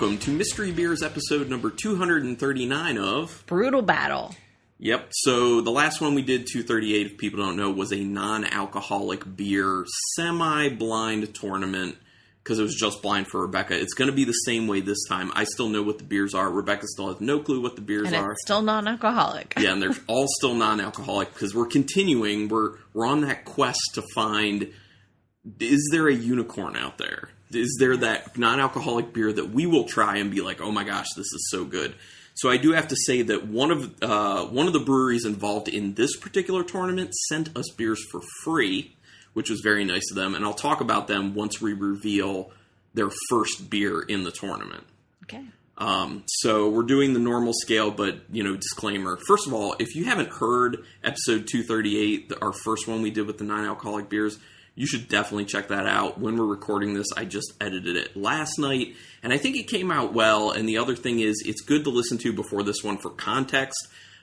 welcome to Mystery Beers episode number 239 of Brutal Battle. Yep, so the last one we did, 238, if people don't know, was a non-alcoholic beer semi-blind tournament, because it was just blind for Rebecca. It's going to be the same way this time. I still know what the beers are. Rebecca still has no clue what the beers are. And it's still non-alcoholic. Yeah, and they're all still non-alcoholic, because we're continuing. We're on that quest to find, is there a unicorn out there? Is there that non-alcoholic beer that we will try and be like, oh my gosh, this is so good? So I do have to say that one of the breweries involved in this particular tournament sent us beers for free, which was very nice of them. And I'll talk about them once we reveal their first beer in the tournament. Okay. So we're doing the normal scale, but, disclaimer. First of all, if you haven't heard episode 238, our first one we did with the non-alcoholic beers, you should definitely check that out. When we're recording this, I just edited it last night, and I think it came out well. And the other thing is, it's good to listen to before this one for context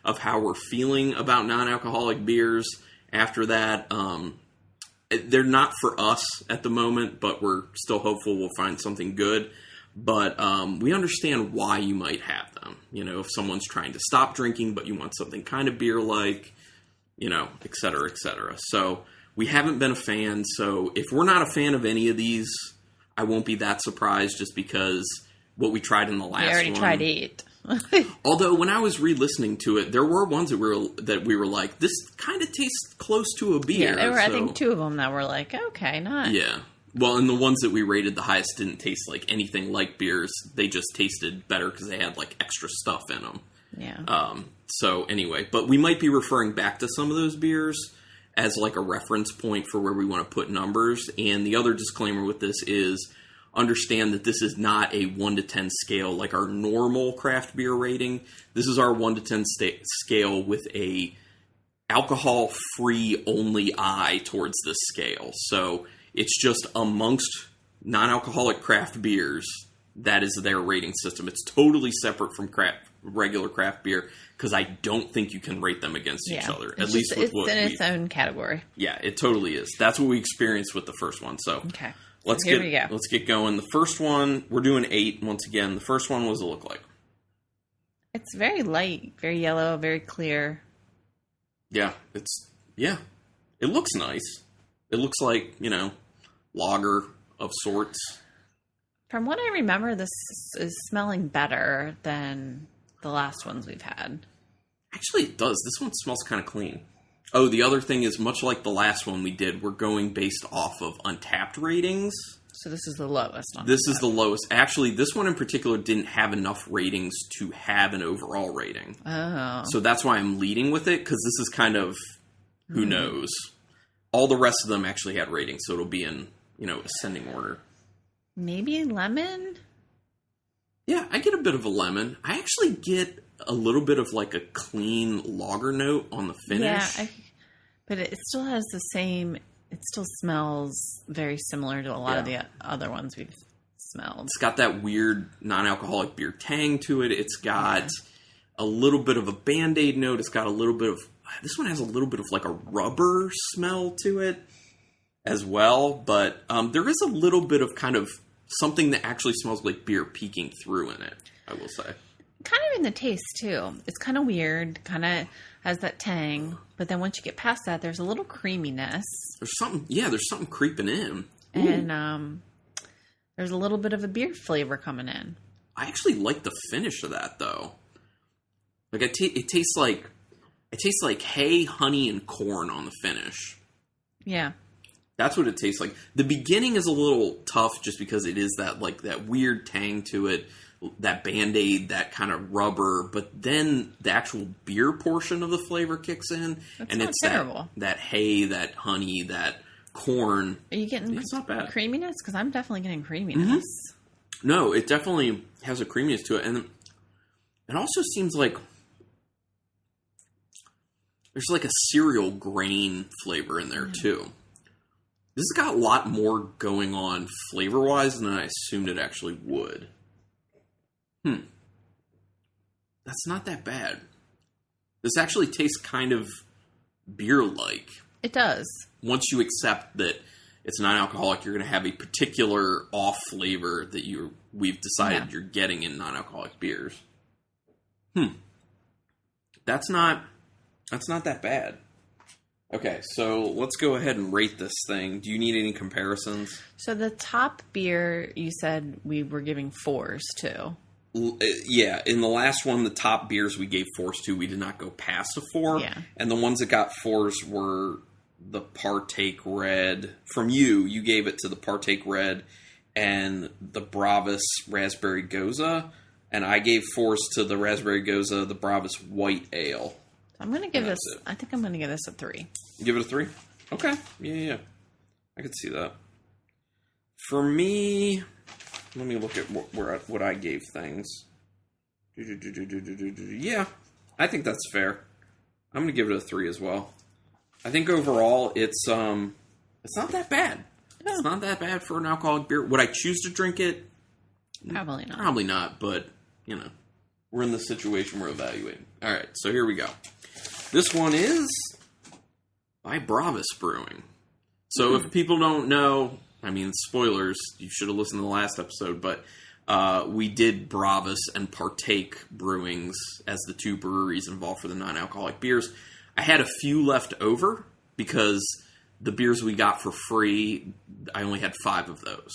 of how we're feeling about non-alcoholic beers. After that, they're not for us at the moment, but we're still hopeful we'll find something good. But we understand why you might have them. If someone's trying to stop drinking, but you want something kind of beer-like, et cetera, et cetera. So we haven't been a fan, so if we're not a fan of any of these, I won't be that surprised, just because what we tried in the last one. We already tried 8. Although, when I was re-listening to it, there were ones that we were like, this kind of tastes close to a beer. Yeah, there were, I think, 2 of them that were like, okay, not. Yeah. Well, and the ones that we rated the highest didn't taste like anything like beers. They just tasted better because they had, extra stuff in them. Yeah. So, anyway, but we might be referring back to some of those beers as a reference point for where we want to put numbers. And the other disclaimer with this is, understand that this is not a 1 to 10 scale like our normal craft beer rating. This is our 1 to 10 scale with a alcohol-free only eye towards this scale. So it's just amongst non-alcoholic craft beers, that is their rating system. It's totally separate from regular craft beer, because I don't think you can rate them against each other. At least with what it's in its own category. Yeah, it totally is. That's what we experienced with the first one. So okay, let's get going. The first one, we're doing 8 once again. The first one, what does it look like? It's very light, very yellow, very clear. Yeah, it looks nice. It looks like, lager of sorts. From what I remember, this is smelling better than the last ones we've had. Actually, it does. This one smells kind of clean. Oh, the other thing is, much like the last one we did, we're going based off of Untapped ratings. So this is the lowest on This is the lowest. Actually, this one in particular didn't have enough ratings to have an overall rating. Oh. So that's why I'm leading with it, because this is kind of, who knows. All the rest of them actually had ratings, so it'll be in, ascending order. Maybe lemon? Yeah, I get a bit of a lemon. I actually get a little bit of a clean lager note on the finish. Yeah, but it still has the same, it still smells very similar to a lot of the other ones we've smelled. It's got that weird non-alcoholic beer tang to it. It's got a little bit of a Band-Aid note. It's got a little bit of, this one has a little bit of a rubber smell to it as well. But there is a little bit of kind of something that actually smells like beer peeking through in it, I will say. Kind of in the taste, too. It's kind of weird, kind of has that tang, but then once you get past that, there's a little creaminess. There's something creeping in. And there's a little bit of a beer flavor coming in. I actually like the finish of that, though. It tastes like hay, honey, and corn on the finish. Yeah. That's what it tastes like. The beginning is a little tough just because it is that that weird tang to it, that Band-Aid, that kind of rubber, but then the actual beer portion of the flavor kicks in. That's and not it's terrible. That hay, that honey, that corn. Are you getting it's not bad. Creaminess? Because I'm definitely getting creaminess. Mm-hmm. No, it definitely has a creaminess to it. And it also seems like there's a cereal grain flavor in there, too. This has got a lot more going on flavor-wise than I assumed it actually would. That's not that bad. This actually tastes kind of beer-like. It does. Once you accept that it's non-alcoholic, you're going to have a particular off flavor that we've decided you're getting in non-alcoholic beers. That's not that bad. Okay, so let's go ahead and rate this thing. Do you need any comparisons? So the top beer, you said we were giving 4s to. Yeah, in the last one, the top beers we gave 4s to, we did not go past a 4. Yeah. And the ones that got 4s were the Partake Red. From you gave it to the Partake Red and the Bravus Raspberry Goza. And I gave 4s to the Raspberry Goza, the Bravus White Ale. I'm going to give this, I think I'm going to give this a 3. You give it a 3? Okay. Yeah. I could see that. For me, let me look at what I gave things. Yeah, I think that's fair. I'm going to give it a 3 as well. I think overall it's not that bad. No. It's not that bad for an alcoholic beer. Would I choose to drink it? Probably not. Probably not, but, we're in the situation we're evaluating. All right, so here we go. This one is by Bravus Brewing. So if people don't know, spoilers, you should have listened to the last episode, but we did Bravus and Partake Brewings as the 2 breweries involved for the non-alcoholic beers. I had a few left over because the beers we got for free, I only had 5 of those.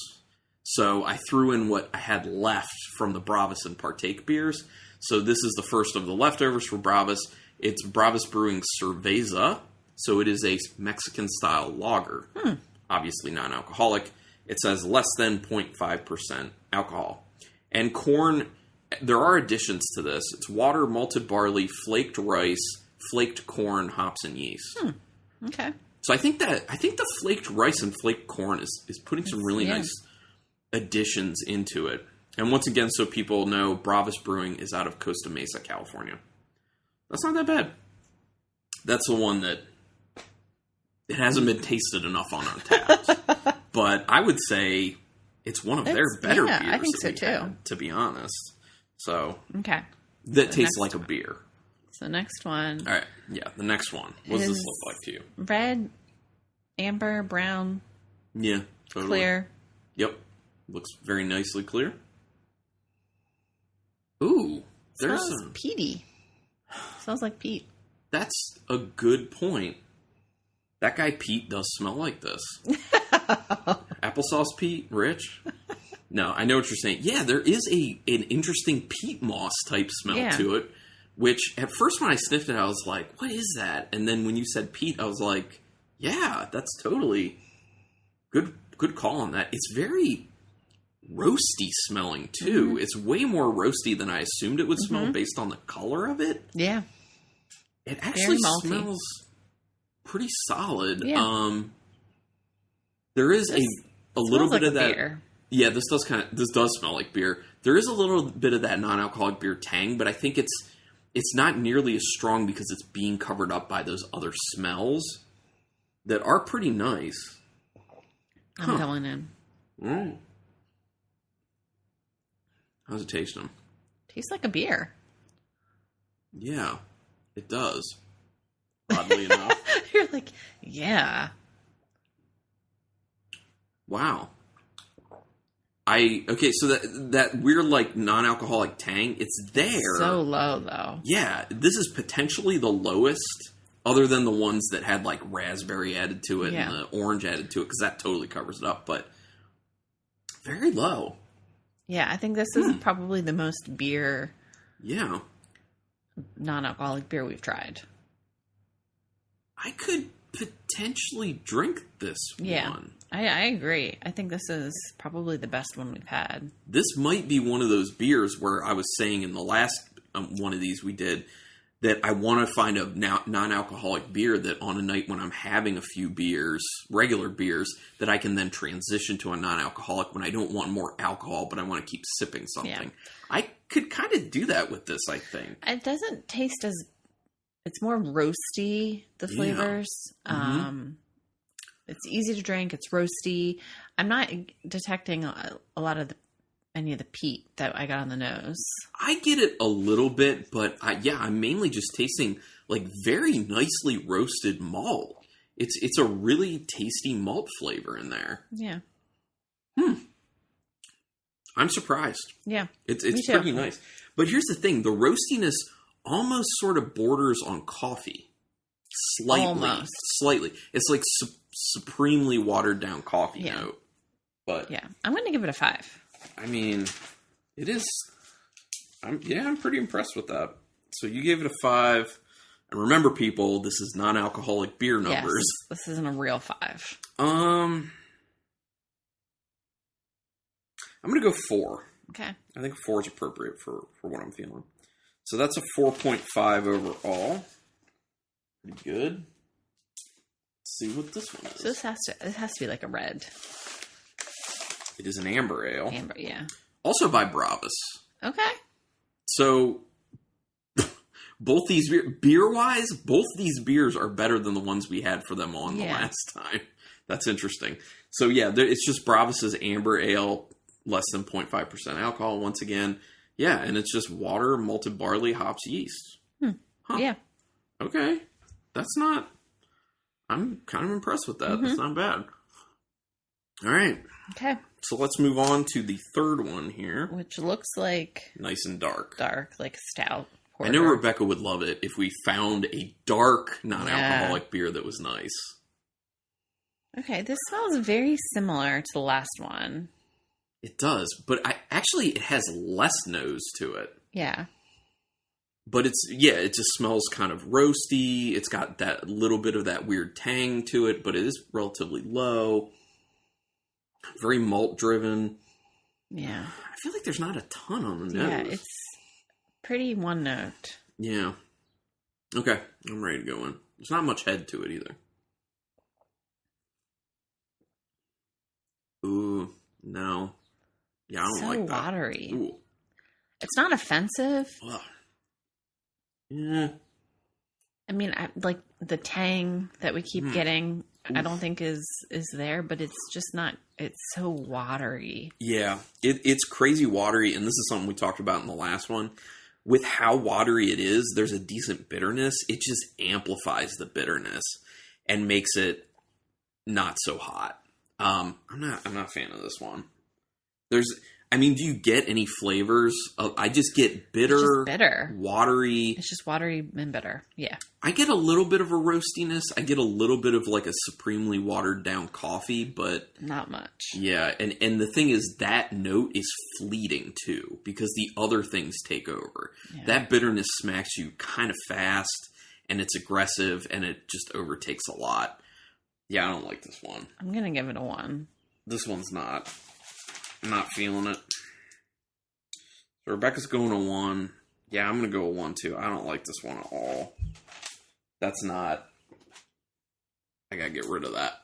So I threw in what I had left from the Bravus and Partake beers. So this is the first of the leftovers for Bravus. It's Bravus Brewing Cerveza. So it is a Mexican-style lager. Obviously non-alcoholic. It says less than 0.5% alcohol. And corn, there are additions to this. It's water, malted barley, flaked rice, flaked corn, hops, and yeast. Okay. So I think the flaked rice and flaked corn is putting some really nice additions into it. And once again, so people know, Bravus Brewing is out of Costa Mesa, California. That's not that bad. That's the one that it hasn't been tasted enough on our taps. But I would say it's one of their better beers. I think so too. Had, to be honest. So okay. That tastes like a beer. So next one. All right. Yeah, the next one. What does this look like to you? Red, amber, brown. Yeah, totally. Clear. Yep. Looks very nicely clear. Ooh. There's smells peaty. Smells like Pete. That's a good point. That guy Pete does smell like this. Applesauce Pete, Rich? No, I know what you're saying. Yeah, there is an interesting peat moss type smell to it, which at first when I sniffed it, I was like, what is that? And then when you said peat, I was like, yeah, that's totally good call on that. It's very roasty smelling too. Mm-hmm. It's way more roasty than I assumed it would smell based on the color of it. Yeah. It actually smells pretty solid. Yeah. There is a little bit of that beer. Yeah, this does smell like beer. There is a little bit of that non-alcoholic beer tang, but I think it's not nearly as strong because it's being covered up by those other smells that are pretty nice. I'm going in. Mm. How's it tasting? Tastes like a beer. Yeah, it does. Oddly enough. You're like, yeah. Wow. So that weird, like, non-alcoholic tang, it's there. So low, though. Yeah, this is potentially the lowest, other than the ones that had, like, raspberry added to it and the orange added to it, because that totally covers it up, but very low. Yeah, I think this is probably the most beer, non-alcoholic beer we've tried. I could potentially drink this one. I agree. I think this is probably the best one we've had. This might be one of those beers where I was saying in the last one of these we did that I want to find a non-alcoholic beer that on a night when I'm having a few beers, regular beers, that I can then transition to a non-alcoholic when I don't want more alcohol, but I want to keep sipping something. Yeah. I could kind of do that with this, I think. It doesn't taste as... It's more roasty, the flavors. Yeah. It's easy to drink. It's roasty. I'm not detecting a lot of any of the peat that I got on the nose. I get it a little bit, but I'm mainly just tasting like very nicely roasted malt. It's a really tasty malt flavor in there. Yeah. I'm surprised. Yeah. It's pretty nice. But here's the thing. The roastiness almost sort of borders on coffee. Slightly. Almost. Slightly. It's like supremely watered down coffee note. But yeah. I'm going to give it a 5. I mean, it is... I'm pretty impressed with that. So you gave it a 5. And remember, people, this is non-alcoholic beer numbers. Yes, this isn't a real 5. I'm going to go 4. Okay. I think 4 is appropriate for what I'm feeling. So that's a 4.5 overall. Pretty good. Let's see what this one is. So this has to be like a red. It is an amber ale. Amber, yeah. Also by Bravus. Okay. So both these beer-wise, both these beers are better than the ones we had for them on the last time. That's interesting. So yeah, it's just Bravus's amber ale, less than 0.5% alcohol once again. Yeah, and it's just water, malted barley, hops, yeast. Huh. Yeah. Okay. That's not... I'm kind of impressed with that. Mm-hmm. That's not bad. All right. Okay. So let's move on to the third one here. Which looks like... nice and dark. Dark, like a stout. Porter. I know Rebecca would love it if we found a dark, non-alcoholic beer that was nice. Okay, this smells very similar to the last one. It does, but it has less nose to it. Yeah. But it just smells kind of roasty. It's got that little bit of that weird tang to it, but it is relatively low. Very malt driven. Yeah. I feel like there's not a ton on the nose. Yeah, it's pretty one note. Yeah. Okay, I'm ready to go in. There's not much head to it either. Ooh, no. Yeah, I don't like that. So watery. Ooh. It's not offensive. Ugh. Yeah. I mean, like the tang that we keep getting, I don't think is there, but it's just not. It's so watery. Yeah, it's crazy watery, and this is something we talked about in the last one. With how watery it is, there's a decent bitterness. It just amplifies the bitterness and makes it not so hot. I'm not a fan of this one. Do you get any flavors? I just get bitter, watery. It's just watery and bitter. Yeah. I get a little bit of a roastiness. I get a little bit of like a supremely watered down coffee, but not much. Yeah, and the thing is that note is fleeting too because the other things take over. Yeah. That bitterness smacks you kind of fast, and it's aggressive, and it just overtakes a lot. Yeah, I don't like this one. I'm gonna give it a 1. This one's not. I'm not feeling it. So Rebecca's going a 1. Yeah, I'm going to go a 1 too. I don't like this one at all. That's not... I got to get rid of that.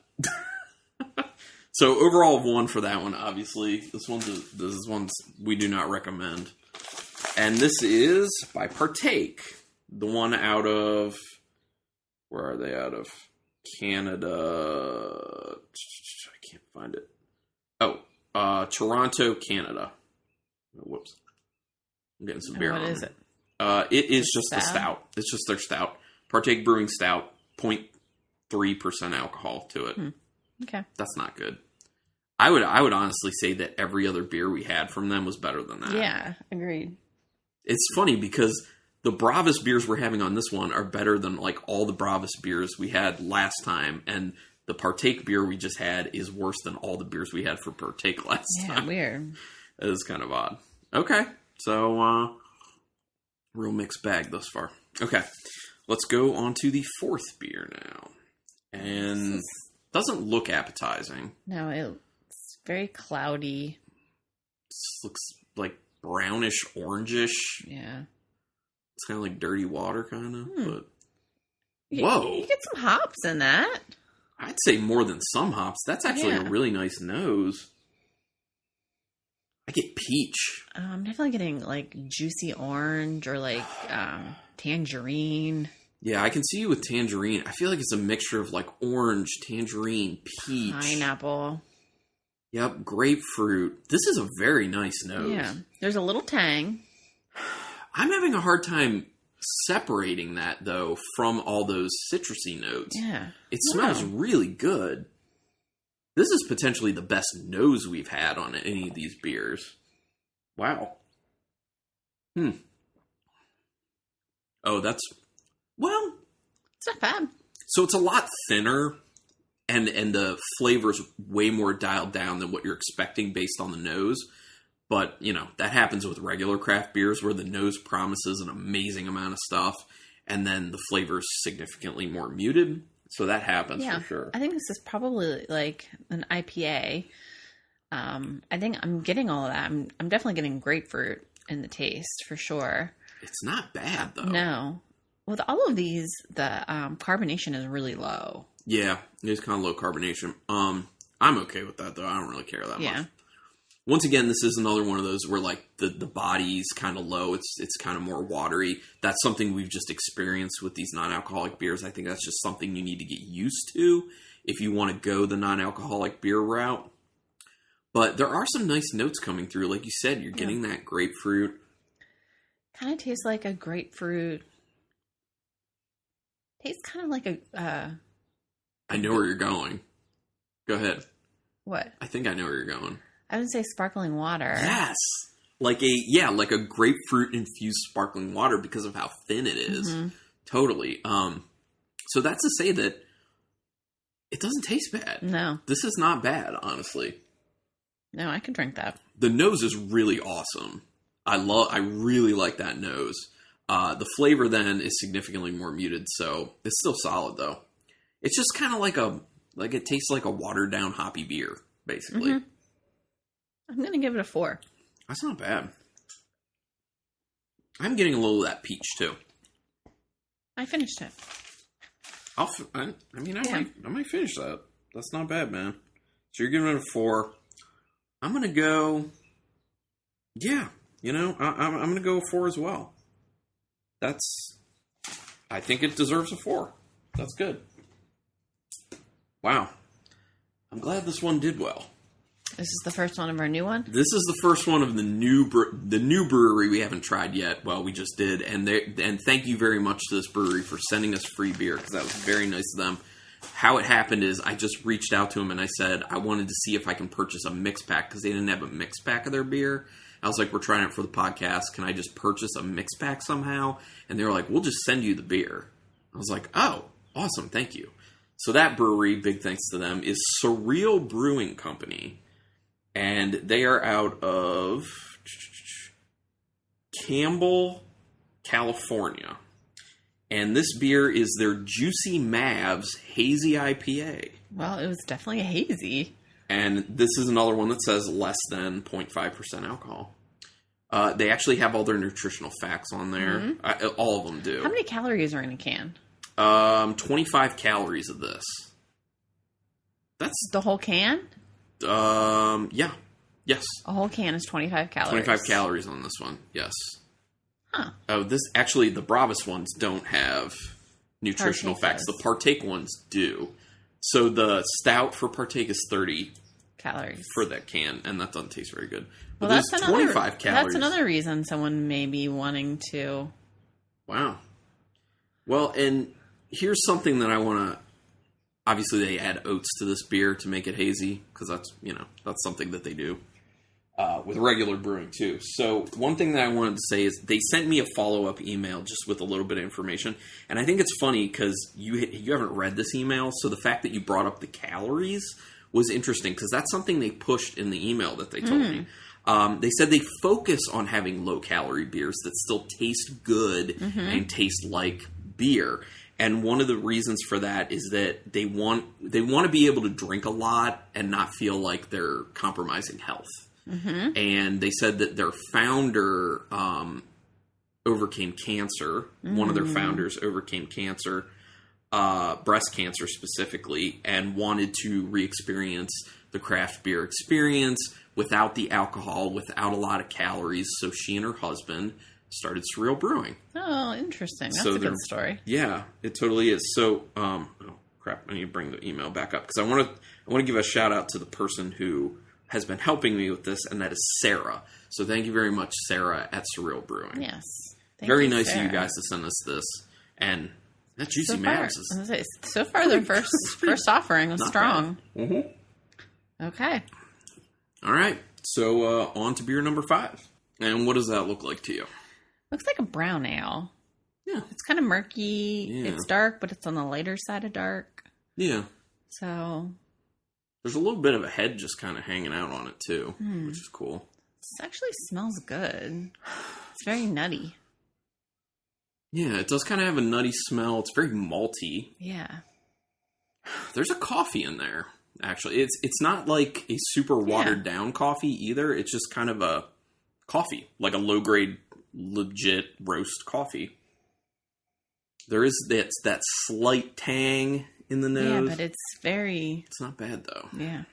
So overall 1 for that one, obviously. This one's we do not recommend. And this is by Partake. The one out of... Where are they out of? Canada. I can't find it. Toronto, Canada. Whoops. I'm getting some beer on. What is it? It is just the stout. It's just their stout. Partake Brewing Stout. 0.3% alcohol to it. Okay. That's not good. I would honestly say that every other beer we had from them was better than that. Yeah, agreed. It's funny because the Bravus beers we're having on this one are better than like all the Bravus beers we had last time, and the Partake beer we just had is worse than all the beers we had for Partake last time. Yeah, weird. It is kind of odd. Okay, so real mixed bag thus far. Okay, let's go on to the fourth beer now. And doesn't look appetizing. No, it's very cloudy. It looks like brownish, orangish. Yeah. It's kind of like dirty water, kind of. But whoa. You get some hops in that. I'd say more than some hops. That's actually a really nice nose. I get peach. I'm definitely getting like juicy orange or like tangerine. Yeah, I can see you with tangerine. I feel like it's a mixture of like orange, tangerine, peach. Pineapple. Yep, grapefruit. This is a very nice nose. Yeah, there's a little tang. I'm having a hard time. separating that, though, from all those citrusy notes. Yeah. It smells really good. This is potentially the best nose we've had on any of these beers. Wow. Oh, that's... Well... It's not bad. So it's a lot thinner, and the flavor's way more dialed down than what you're expecting based on the nose. But, you know, that happens with regular craft beers where the nose promises an amazing amount of stuff, and then the flavor's significantly more muted. So that happens for sure. I think this is probably like an IPA. I think I'm getting all of that. I'm definitely getting grapefruit in the taste for sure. It's not bad, though. No. With all of these, the carbonation is really low. Yeah, it's kind of low carbonation. I'm okay with that, though. I don't really care that much. Once again, this is another one of those where, like, the body's kind of low. It's kind of more watery. That's something we've just experienced with these non-alcoholic beers. I think that's just something you need to get used to if you want to go the non-alcoholic beer route. But there are some nice notes coming through. Like you said, you're getting that grapefruit. Kind of tastes like a grapefruit. Tastes kind of like a... I know where you're going. Go ahead. What? I think I know where you're going. I would say sparkling water. Yes. Like a grapefruit infused sparkling water because of how thin it is. Mm-hmm. Totally. So that's to say that it doesn't taste bad. No. This is not bad, honestly. No, I could drink that. The nose is really awesome. I really like that nose. The flavor then is significantly more muted, so it's still solid though. It's just kind of like it tastes like a watered down hoppy beer, basically. Mm-hmm. I'm going to give it a 4. That's not bad. I'm getting a little of that peach, too. I finished it. I might finish that. That's not bad, man. So you're giving it a 4. I'm going to go... Yeah, I'm going to go a 4 as well. I think it deserves a 4. That's good. Wow. I'm glad this one did well. This is the first one of our new one? This is the first one of the new brewery we haven't tried yet. Well, we just did. And thank you very much to this brewery for sending us free beer, because that was very nice of them. How it happened is I just reached out to them and I said I wanted to see if I can purchase a mix pack, because they didn't have a mix pack of their beer. I was like, we're trying it for the podcast. Can I just purchase a mix pack somehow? And they were like, we'll just send you the beer. I was like, oh, awesome. Thank you. So that brewery, big thanks to them, is Surreal Brewing Company. And they are out of Campbell, California. And this beer is their Juicy Mavs Hazy IPA. Well, it was definitely a hazy. And this is another one that says less than 0.5% alcohol. They actually have all their nutritional facts on there. Mm-hmm. All of them do. How many calories are in a can? 25 calories of this. That's the whole can? Yeah. Yes. A whole can is 25 calories. 25 calories on this one. Yes. Huh. Oh, the Bravas ones don't have nutritional facts. The Partake ones do. So the stout for Partake is 30 calories for that can, and that doesn't taste very good. But well, that's 25 calories. That's another reason someone may be wanting to. Wow. Well, and here's something that I want to... Obviously, they add oats to this beer to make it hazy, because that's something that they do with regular brewing, too. So one thing that I wanted to say is they sent me a follow-up email just with a little bit of information, and I think it's funny because you haven't read this email, so the fact that you brought up the calories was interesting, because that's something they pushed in the email that they told me. They said they focus on having low-calorie beers that still taste good and taste like beer. And one of the reasons for that is that they want to be able to drink a lot and not feel like they're compromising health. Mm-hmm. And they said that their founder overcame cancer. Mm-hmm. One of their founders overcame cancer, breast cancer specifically, and wanted to re-experience the craft beer experience without the alcohol, without a lot of calories. So she and her husband started Surreal Brewing. Oh, interesting. That's a good story. Yeah, it totally is. So, oh crap, I need to bring the email back up, because I want to give a shout out to the person who has been helping me with this, and that is Sarah. So thank you very much, Sarah, at Surreal Brewing. Yes. Very nice of you guys to send us this. And that Juicy Mavs is... So far, their first offering was strong. Mm-hmm. Okay. All right. So, on to beer number 5. And what does that look like to you? Looks like a brown ale. Yeah. It's kind of murky. Yeah. It's dark, but it's on the lighter side of dark. Yeah. So... There's a little bit of a head just kind of hanging out on it, too, which is cool. This actually smells good. It's very nutty. Yeah, it does kind of have a nutty smell. It's very malty. Yeah. There's a coffee in there, actually. It's not like a super watered down coffee either. It's just kind of a coffee, like a low-grade, legit roast coffee. There is that slight tang in the nose. Yeah, but it's very... It's not bad, though. Yeah. It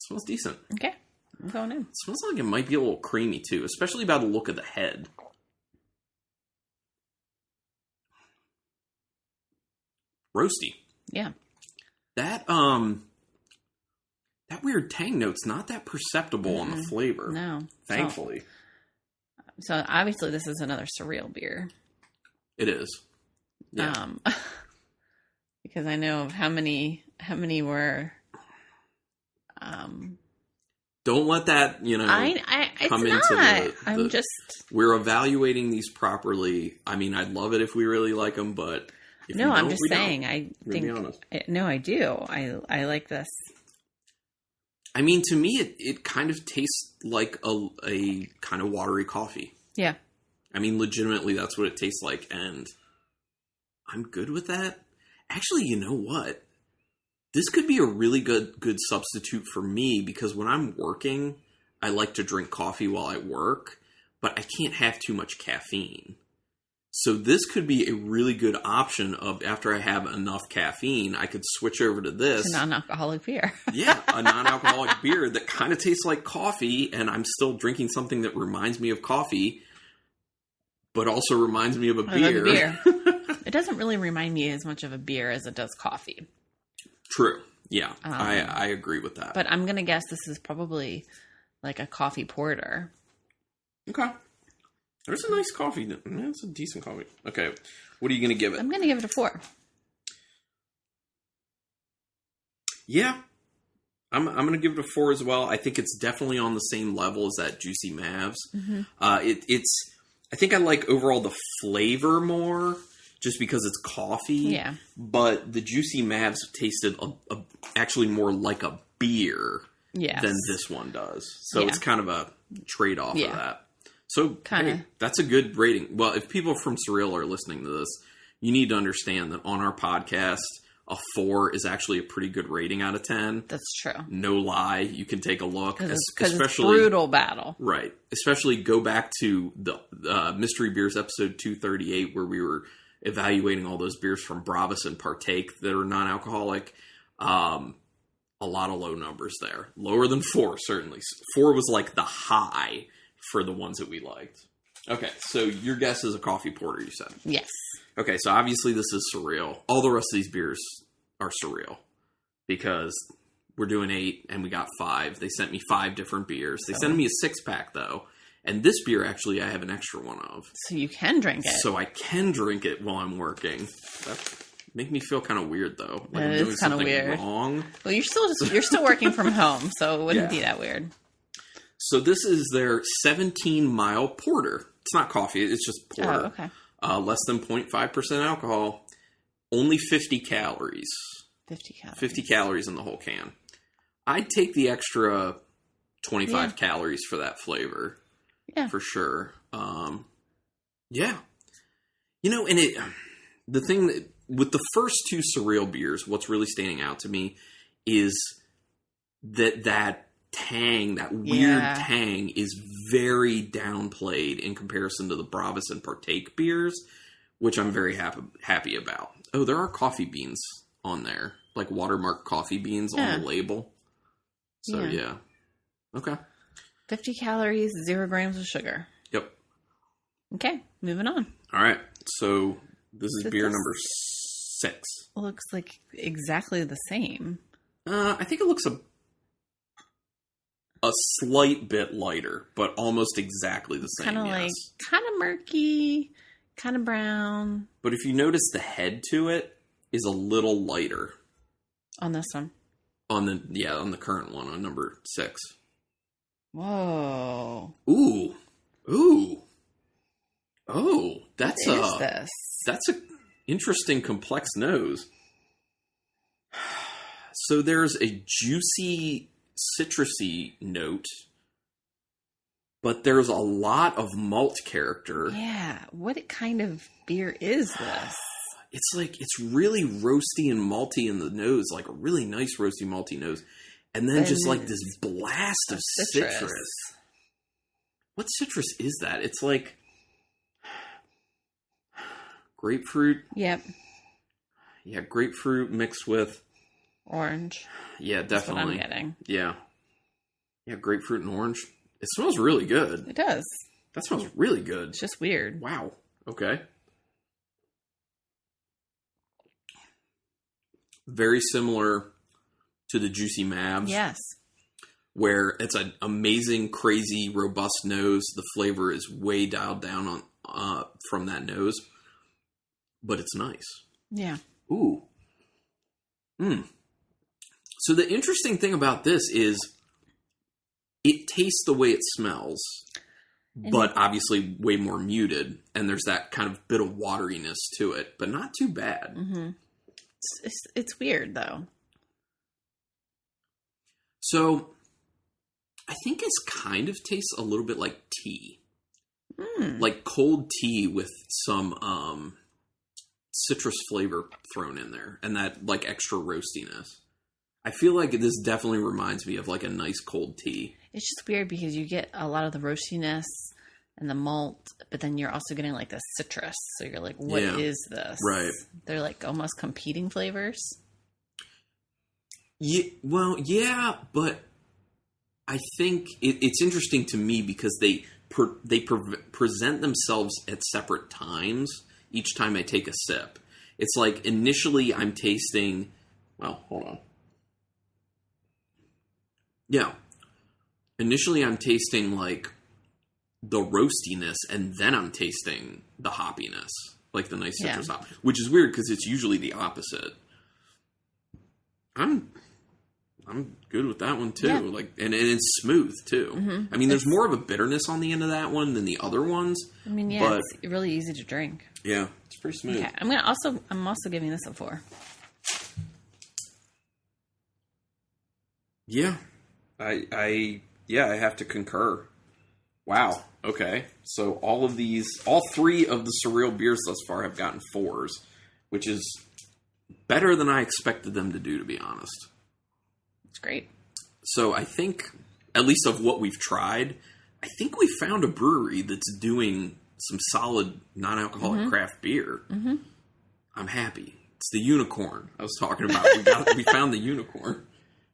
smells decent. Okay. I'm going in. It smells like it might be a little creamy, too, especially by the look of the head. Roasty. Yeah. That weird tang note's not that perceptible on the flavor. No. Thankfully. So obviously this is another Surreal beer. It is. Yeah. Because I know of how many were don't let that, come into the... I'm just... We're evaluating these properly. I mean, I'd love it if we really like them, but if no, we don't, I'm just saying. I think... Be honest. No, I do. I like this. I mean, to me, it kind of tastes like a kind of watery coffee. Yeah. I mean, legitimately, that's what it tastes like, and I'm good with that. Actually, you know what? This could be a really good substitute for me, because when I'm working, I like to drink coffee while I work, but I can't have too much caffeine. So this could be a really good option of, after I have enough caffeine, I could switch over to this. It's a non-alcoholic beer. Yeah, a non-alcoholic beer that kind of tastes like coffee, and I'm still drinking something that reminds me of coffee, but also reminds me of a beer. It doesn't really remind me as much of a beer as it does coffee. True. Yeah, I agree with that. But I'm going to guess this is probably like a coffee porter. Okay. There's a nice coffee. It's a decent coffee. Okay. What are you going to give it? I'm going to give it a 4. Yeah. I'm going to give it a 4 as well. I think it's definitely on the same level as that Juicy Mavs. Mm-hmm. I think I like overall the flavor more, just because it's coffee. Yeah. But the Juicy Mavs tasted actually more like a beer than this one does. So it's kind of a trade-off of that. So, hey, that's a good rating. Well, if people from Surreal are listening to this, you need to understand that on our podcast, a 4 is actually a pretty good rating out of 10. That's true. No lie. You can take a look. Because it's brutal battle. Right. Especially go back to the Mystery Beers episode 238, where we were evaluating all those beers from Bravas and Partake that are non-alcoholic. A lot of low numbers there. Lower than 4, certainly. 4 was like the high for the ones that we liked. Okay, so your guess is a coffee porter, you said? Yes. Okay, so obviously this is Surreal. All the rest of these beers are Surreal, because we're doing 8 and we got 5. They sent me 5 different beers. They sent me a 6-pack, though. And this beer, actually, I have an extra one of. So you can drink it. So I can drink it while I'm working. That make me feel kind of weird, though. Like I'm doing something weird. Wrong. Well, you're still working from home, so it wouldn't be that weird. So this is their 17-mile porter. It's not coffee. It's just porter. Oh, okay. Less than 0.5% alcohol. Only 50 calories. 50 calories. 50 calories in the whole can. I'd take the extra 25 calories for that flavor. Yeah. For sure. Yeah. And the thing that, with the first 2 Surreal beers, what's really standing out to me is that tang, that weird tang, is very downplayed in comparison to the Bravas and Partake beers, which I'm very happy about. Oh, there are coffee beans on there, like watermark coffee beans on the label. So yeah. Okay. 50 calories, 0 grams of sugar. Yep. Okay, moving on. All right. So this is beer number 6. Looks like exactly the same. I think it looks A slight bit lighter, but almost exactly the same. Kind of yes. kind of murky, kind of brown. But if you notice, the head to it is a little lighter On this one. on the current one on number 6. Whoa. Ooh. Oh, that's What is this? That's a interesting complex nose. So there's a juicy citrusy note, but there's a lot of malt character. Yeah. What kind of beer is this? It's really roasty and malty in the nose, like a really nice roasty malty nose. And then just like this blast of citrus. What citrus is that? It's like grapefruit. Yep. Yeah, grapefruit mixed with Orange. Yeah, definitely. That's what I'm getting. Yeah. Yeah, grapefruit and orange. It smells really good. It does. That smells really good. It's just weird. Wow. Okay. Very similar to the Juicy Mavs. Yes. Where it's an amazing, crazy, robust nose. The flavor is way dialed down on from that nose. But it's nice. Yeah. Ooh. So the interesting thing about this is it tastes the way it smells, but obviously way more muted. And there's that kind of bit of wateriness to it, but not too bad. Mm-hmm. It's weird, though. So I think it kind of tastes a little bit like tea. Like cold tea with some citrus flavor thrown in there. And that like extra roastiness. I feel like this definitely reminds me of like a nice cold tea. It's just weird because you get a lot of the roastiness and the malt, but then you're also getting like the citrus. So you're like, what is this? Right. They're like almost competing flavors. Yeah, well, yeah, but I think it's interesting to me because they present themselves at separate times each time I take a sip. It's like initially I'm tasting... Well, hold on. Yeah. Initially I'm tasting like the roastiness and then I'm tasting the hoppiness. Like the nice citrus hop. Which is weird because it's usually the opposite. I'm good with that one too. Yeah. Like, and it's smooth too. Mm-hmm. I mean, there's more of a bitterness on the end of that one than the other ones. I mean, yeah, but it's really easy to drink. Yeah, it's pretty smooth. Okay, I'm also giving this a 4. Yeah, I have to concur. Wow. Okay, so all 3 of the Surreal beers thus far have gotten 4s, which is better than I expected them to do, to be honest. It's great. So I think, at least of what we've tried, I think we found a brewery that's doing some solid non-alcoholic craft beer. Mm-hmm. I'm happy. It's the unicorn I was talking about. We found the unicorn.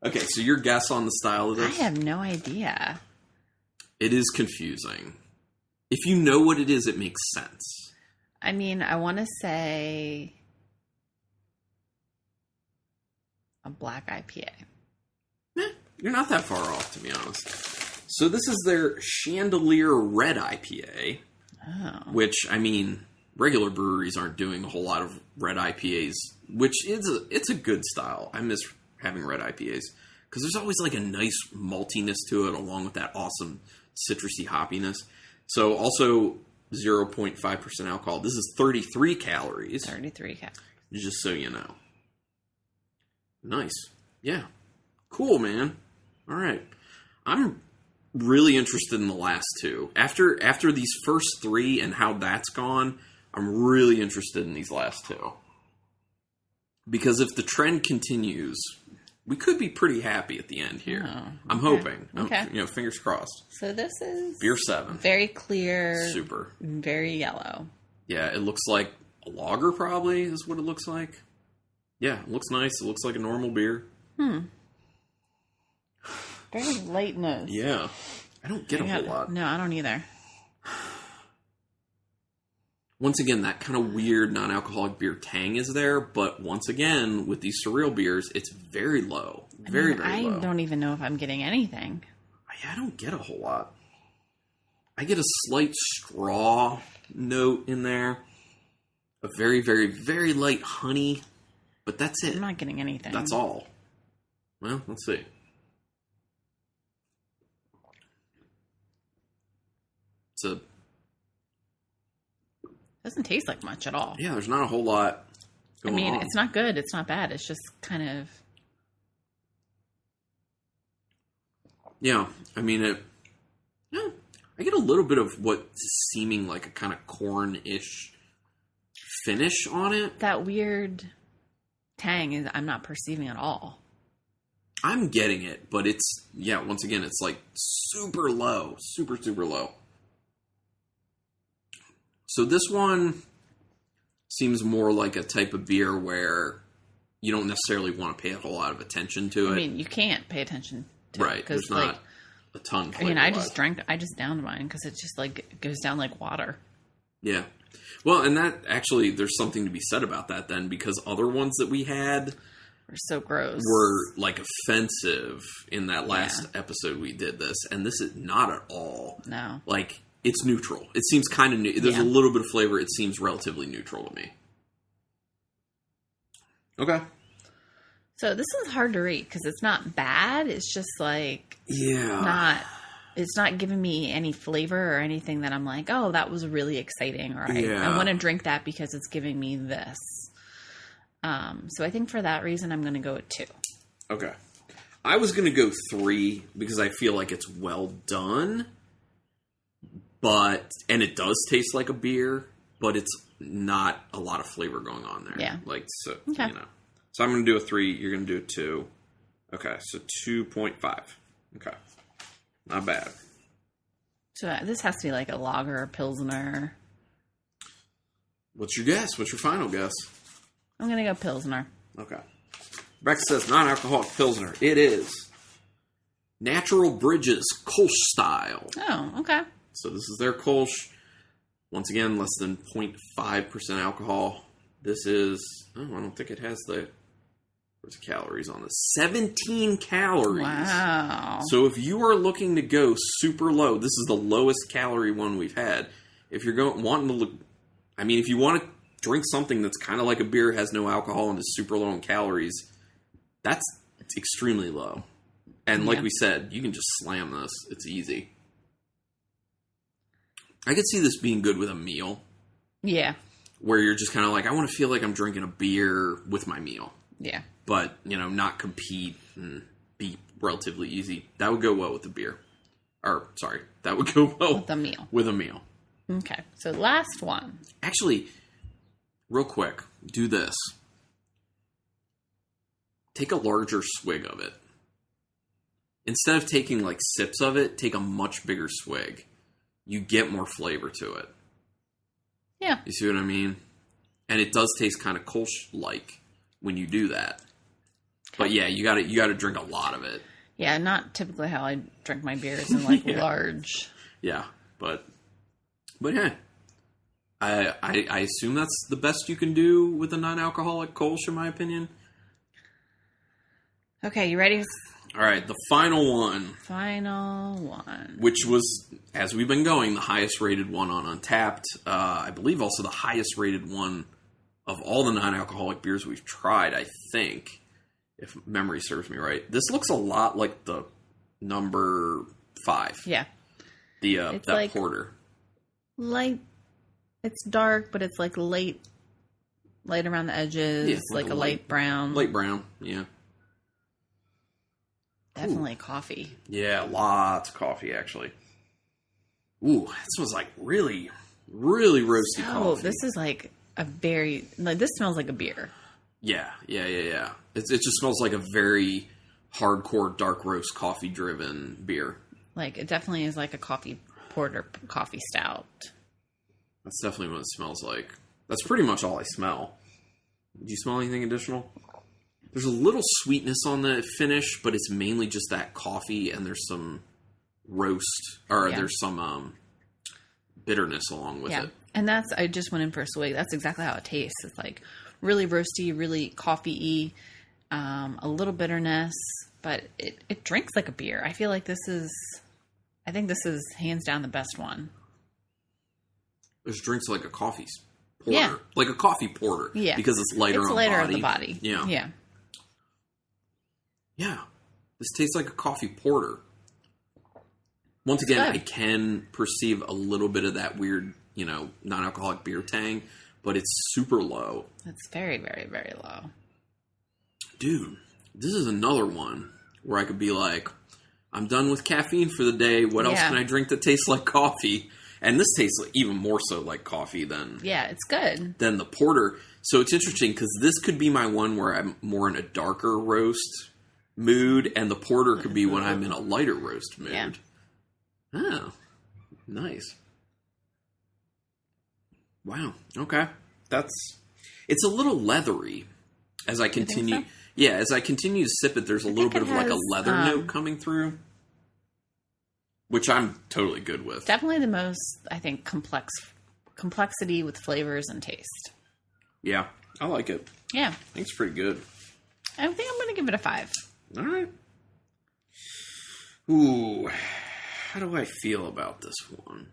Okay, so your guess on the style of this? I have no idea. It is confusing. If you know what it is, it makes sense. I mean, I want to say a black IPA. You're not that far off, to be honest. So this is their Chandelier Red IPA, which, I mean, regular breweries aren't doing a whole lot of red IPAs, which it's a good style. I miss having red IPAs because there's always like a nice maltiness to it along with that awesome citrusy hoppiness. So also 0.5% alcohol. This is 33 calories. 33 calories. Just so you know. Nice. Yeah. Cool, man. All right. I'm really interested in the last 2. After these first 3 and how that's gone, I'm really interested in these last 2. Because if the trend continues, we could be pretty happy at the end here. Oh, okay. I'm hoping. Okay. Fingers crossed. So this is beer 7. Very clear. Super. Very yellow. Yeah, it looks like a lager probably is what it looks like. Yeah, it looks nice. It looks like a normal beer. Very light nose. Yeah. I don't get a whole lot. No, I don't either. Once again, that kind of weird non-alcoholic beer tang is there, but once again, with these Surreal beers, it's very low. Very low. I don't even know if I'm getting anything. Yeah, I don't get a whole lot. I get a slight straw note in there. A very, very, very light honey. But that's it. I'm not getting anything. That's all. Well, let's see. Doesn't taste like much at all. Yeah, there's not a whole lot going on. It's not good. It's not bad. It's just kind of... Yeah, I get a little bit of what's seeming like a kind of corn-ish finish on it. That weird tang is I'm not perceiving at all. I'm getting it, but it's, once again, it's like super low. Super, super low. So this one seems more like a type of beer where you don't necessarily want to pay a whole lot of attention to it. I mean, you can't pay attention to it. Right, there's not a ton of flavor. I just downed mine because it just like goes down like water. Yeah. Well, and that actually, there's something to be said about that then, because other ones that we had were so gross. Were like offensive in that last episode we did this, and this is not at all. No. Like, it's neutral. It seems kind of new. There's a little bit of flavor. It seems relatively neutral to me. Okay. So this is hard to rate because it's not bad. It's just like it's not giving me any flavor or anything that I'm like, oh, that was really exciting, or I want to drink that because it's giving me this. So I think for that reason, I'm going to go with 2. Okay. I was going to go 3 because I feel like it's well done, and it does taste like a beer, but it's not a lot of flavor going on there. Yeah. So I'm going to do a 3. You're going to do a 2. Okay. So 2.5. Okay. Not bad. So this has to be like a lager or pilsner. What's your guess? What's your final guess? I'm going to go pilsner. Okay. Rebecca says non-alcoholic pilsner. It is Natural Bridges Kolsch style. Oh, okay. So this is their Kolsch. Once again, less than 0.5% alcohol. This is... I don't think it has the... Where's the calories on this? 17 calories. Wow. So if you are looking to go super low, this is the lowest calorie one we've had. If you're wanting to look... I mean, if you want to drink something that's kind of like a beer, has no alcohol, and is super low in calories, it's extremely low. And like we said, you can just slam this. It's easy. I could see this being good with a meal. Yeah. Where you're just kind of like, I want to feel like I'm drinking a beer with my meal. Yeah. But, not compete and be relatively easy. That would go well with the beer. That would go well with a meal. With a meal. Okay. So last one. Actually, real quick, do this. Take a larger swig of it. Instead of taking like sips of it, take a much bigger swig. You get more flavor to it. Yeah. You see what I mean? And it does taste kind of Kolsch-like when you do that. But yeah, you gotta drink a lot of it. Yeah, not typically how I drink my beers in like large. Yeah, but yeah. I assume that's the best you can do with a non-alcoholic Kolsch, in my opinion. Okay, you ready? All right, the final one. Final one. Which was, as we've been going, the highest rated one on Untapped. I believe also the highest rated one of all the non-alcoholic beers we've tried, I think, if memory serves me right. This looks a lot like the number 5. Yeah. That like porter. Light. It's dark, but it's like light around the edges. Yeah, like a light brown. Light brown, yeah. Definitely coffee. Yeah, lots of coffee, actually. Ooh, this was like really, really roasty coffee. Oh, this is like a very... this smells like a beer. Yeah. It just smells like a very hardcore dark roast coffee-driven beer. Like, it definitely is like a coffee porter, coffee stout. That's definitely what it smells like. That's pretty much all I smell. Do you smell anything additional? There's a little sweetness on the finish, but it's mainly just that coffee, and there's some roast, or there's some bitterness along with it. And I just went in for a swig. That's exactly how it tastes. It's like really roasty, really coffee-y, a little bitterness, but it drinks like a beer. I feel like this is I think this is hands down the best one. This drinks like a coffee porter. Yeah. Like a coffee porter. Yeah. Because it's lighter on the body. Yeah. Yeah. Yeah. This tastes like a coffee porter. Once again, I can perceive a little bit of that weird, non-alcoholic beer tang, but it's super low. It's very, very, very low. Dude, this is another one where I could be like, I'm done with caffeine for the day. What else can I drink that tastes like coffee? And this tastes even more so like coffee than... Yeah, it's good. ...than the porter. So it's interesting because this could be my one where I'm more in a darker roast mood, and the porter could be when I'm in a lighter roast mood. Yeah. Oh, nice. Wow. Okay. It's a little leathery as I continue. You think so? Yeah, as I continue to sip it, there's a little bit of like a leather note coming through, which I'm totally good with. Definitely the most, I think, complexity with flavors and taste. Yeah, I like it. Yeah. I think it's pretty good. I think I'm going to give it a 5. All right. Ooh, how do I feel about this one?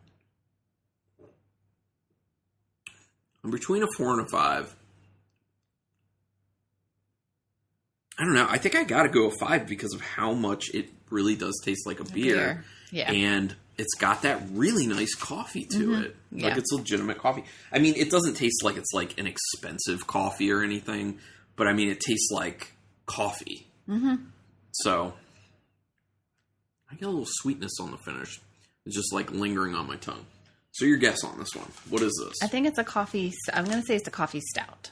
I'm between a 4 and a 5. I don't know. I think I got to go a 5 because of how much it really does taste like a beer. Yeah. And it's got that really nice coffee to it. Yeah. Like it's legitimate coffee. I mean, it doesn't taste like it's like an expensive coffee or anything, but I mean, it tastes like coffee. Mm-hmm. So I get a little sweetness on the finish. It's just like lingering on my tongue. So your guess on this one. What is this? I think it's a coffee. I'm going to say it's a coffee stout.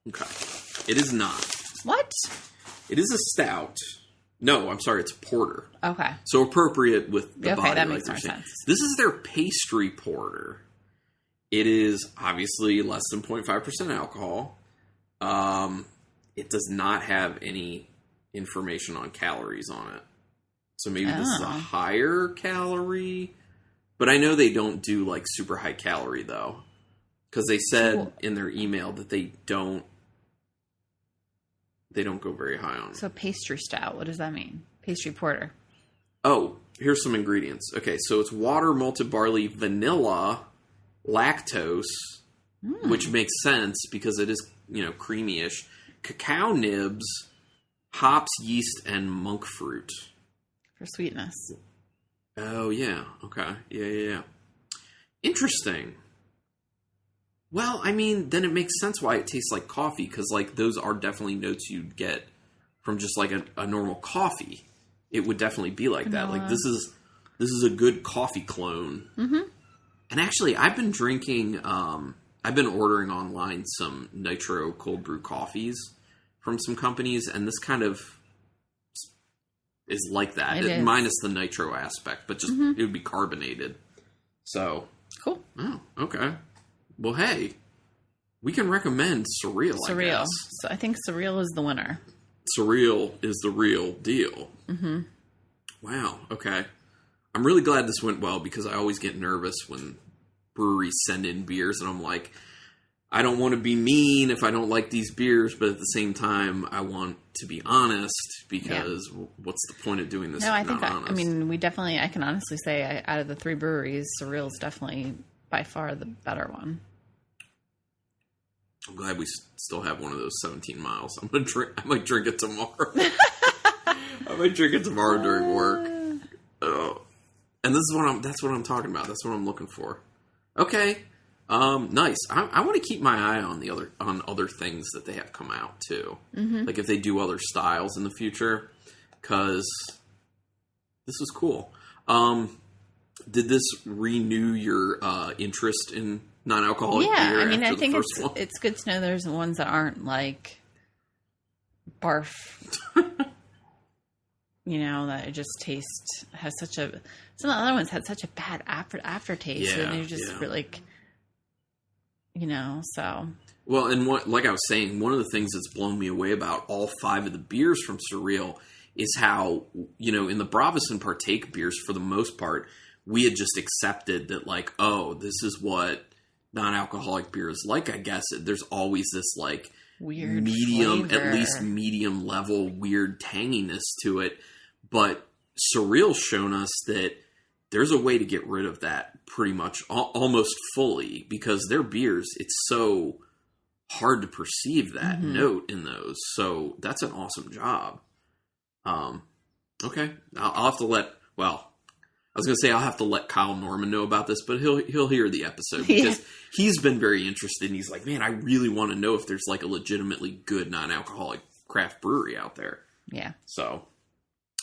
Okay. It is not. What? It is a stout. No, I'm sorry. It's a porter. Okay. So appropriate with the body. Okay, that like makes more saying. sense. This is their pastry porter. It is obviously less than 0.5% alcohol. It does not have any information on calories on it. So maybe this is a higher calorie. But I know they don't do like super high calorie though. Because they said in their email that they don't go very high on it. So pastry stout, what does that mean? Pastry porter. Oh, here's some ingredients. Okay, so it's water, malted barley, vanilla, lactose, which makes sense because it is, creamy-ish, cacao nibs, hops, yeast, and monk fruit. For sweetness. Oh, yeah. Okay. Yeah. Interesting. Well, I mean, then it makes sense why it tastes like coffee, because, like, those are definitely notes you'd get from just, like, a normal coffee. It would definitely be like that. Like, this is a good coffee clone. Mm-hmm. And actually, I've been drinking, I've been ordering online some nitro cold brew coffees from some companies, and this kind of is like that. Minus the nitro aspect, but just it would be carbonated. So. Cool. Oh, okay. Well, hey, we can recommend Surreal, I guess. So I think Surreal is the winner. Surreal is the real deal. Mm-hmm. Wow, okay. I'm really glad this went well because I always get nervous when breweries send in beers and I'm like, I don't want to be mean if I don't like these beers, but at the same time, I want to be honest because what's the point of doing this if you're not honest? I mean, I can honestly say out of the 3 breweries, Surreal is definitely by far the better one. I'm glad we still have one of those 17 miles. I might drink it tomorrow. I might drink it tomorrow during work. Oh. And that's what I'm talking about. That's what I'm looking for. Okay. Nice. I want to keep my eye on other things that they have come out too. Mm-hmm. Like if they do other styles in the future, because this was cool. Did this renew your interest in non-alcoholic beer? Yeah, I mean, I think one? It's good to know there's ones that aren't like barf. That it just has such a. Some of the other ones had such a bad aftertaste, and they're just really, so. Well, and like I was saying, one of the things that's blown me away about all 5 of the beers from Surreal is how, in the Bravas and Partake beers, for the most part, we had just accepted that, like, oh, this is what non-alcoholic beer is like, I guess. There's always this, like, weird medium, flavor. At least medium level, weird tanginess to it. But Surreal's shown us that there's a way to get rid of that pretty much almost fully, because their beers, it's so hard to perceive that note in those. So that's an awesome job. Okay. I'll have to I'll have to let Kyle Norman know about this, but he'll hear the episode, because he's been very interested, and he's like, man, I really want to know if there's like a legitimately good non-alcoholic craft brewery out there. Yeah. So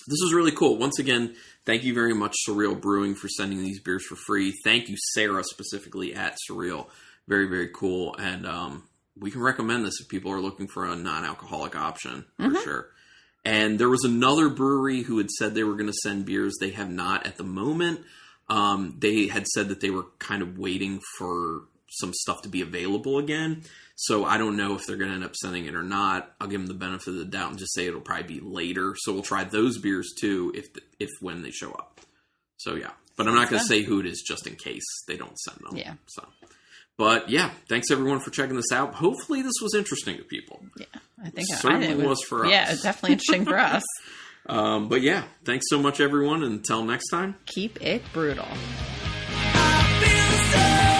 this is really cool. Once again, thank you very much, Surreal Brewing, for sending these beers for free. Thank you, Sarah, specifically at Surreal. Very, very cool. And we can recommend this if people are looking for a non-alcoholic option, for sure. And there was another brewery who had said they were going to send beers. They have not at the moment. They had said that they were kind of waiting for some stuff to be available again. So I don't know if they're going to end up sending it or not. I'll give them the benefit of the doubt and just say it'll probably be later. So we'll try those beers too if when they show up. So yeah, but I'm not going to say who it is just in case they don't send them. Yeah. So, but yeah, thanks everyone for checking this out. Hopefully this was interesting to people. Yeah, I think it certainly was for us. Yeah, it's definitely interesting for us. But yeah, thanks so much everyone. Until next time, keep it brutal. I feel so